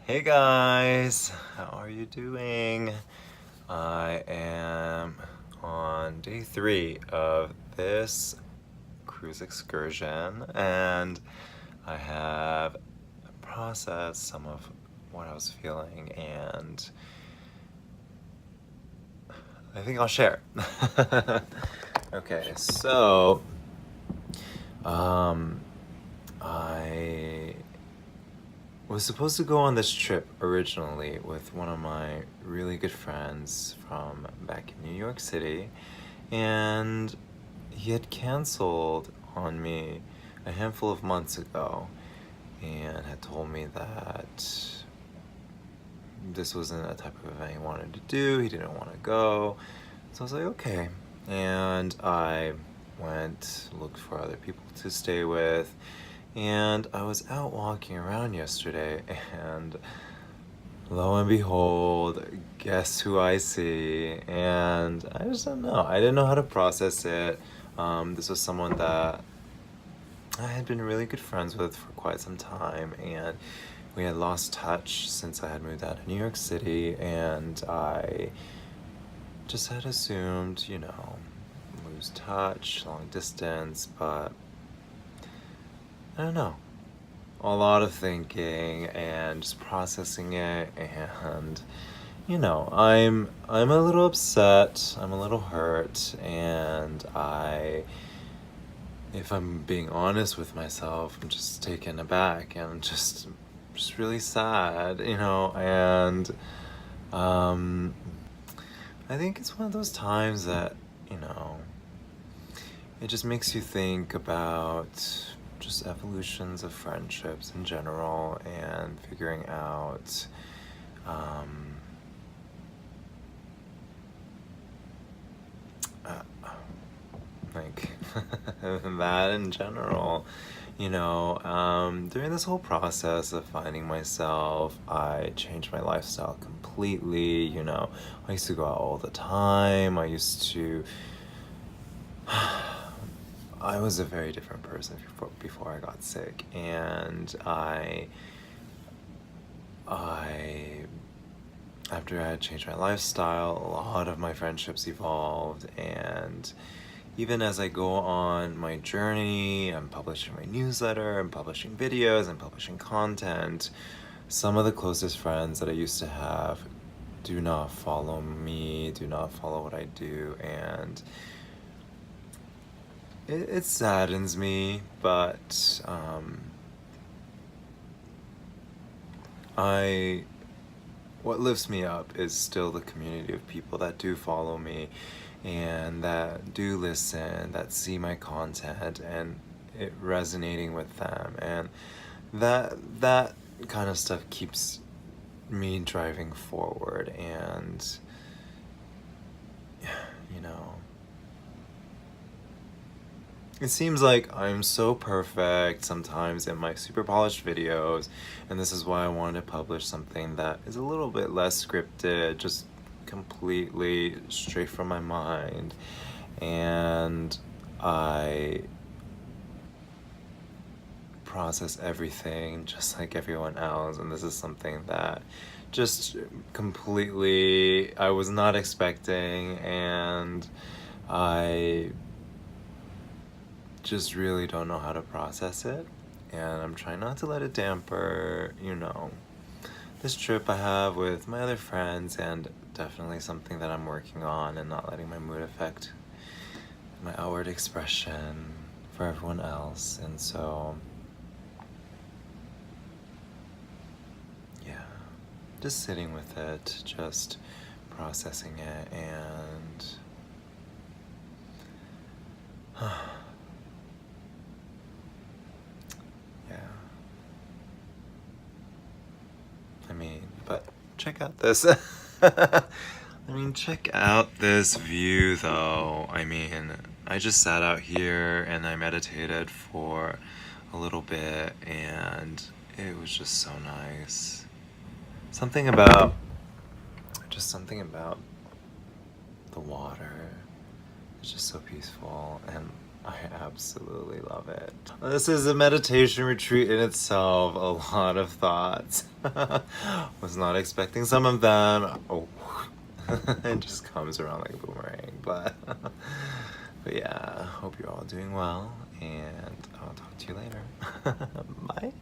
Hey guys, how are you doing? I am on day 3 of this cruise excursion, and I have processed some of what I was feeling, and I think I'll share. Okay, so I was supposed to go on this trip originally with one of my really good friends from back in New York City, and he had canceled on me a handful of months ago and had told me that this wasn't a type of event he wanted to do, he didn't want to go. So I was like, okay. And I went, looked for other people to stay with, and I was out walking around yesterday, and lo and behold, guess who I see? And I just don't know. I didn't know how to process it. This was someone that I had been really good friends with for quite some time, and we had lost touch since I had moved out of New York City, and I just had assumed, lose touch, long distance, but I don't know. A lot of thinking and just processing it, and I'm a little upset, I'm a little hurt, and if I'm being honest with myself, I'm just taken aback and just really sad, and I think it's one of those times that, it just makes you think about just evolutions of friendships in general and figuring out uh, like that in general. During this whole process of finding myself, I changed my lifestyle completely. I used to go out all the time. I was a very different person before I got sick, and I after I had changed my lifestyle, a lot of my friendships evolved, and even as I go on my journey, I'm publishing my newsletter, I'm publishing videos, I'm publishing content. Some of the closest friends that I used to have do not follow me, do not follow what I do, and it saddens me, but I what lifts me up is still the community of people that do follow me and that do listen, that see my content and it resonating with them, and that kind of stuff keeps me driving forward. And you know it seems like I'm so perfect sometimes in my super polished videos, and this is why I wanted to publish something that is a little bit less scripted, just completely straight from my mind. And I process everything just like everyone else, and this is something that just completely I was not expecting, and I just really don't know how to process it, and I'm trying not to let it damper, this trip I have with my other friends, and definitely something that I'm working on, and not letting my mood affect my outward expression for everyone else. And so, yeah, just sitting with it, just processing it, and yeah. But check out this. Check out this view though. I just sat out here and I meditated for a little bit, and it was just so nice. Something about, something about the water. It's just so peaceful, and I absolutely love it. This is a meditation retreat in itself, a lot of thoughts. Was not expecting some of them. Oh, it just comes around like a boomerang. But yeah, hope you're all doing well, and I'll talk to you later. Bye.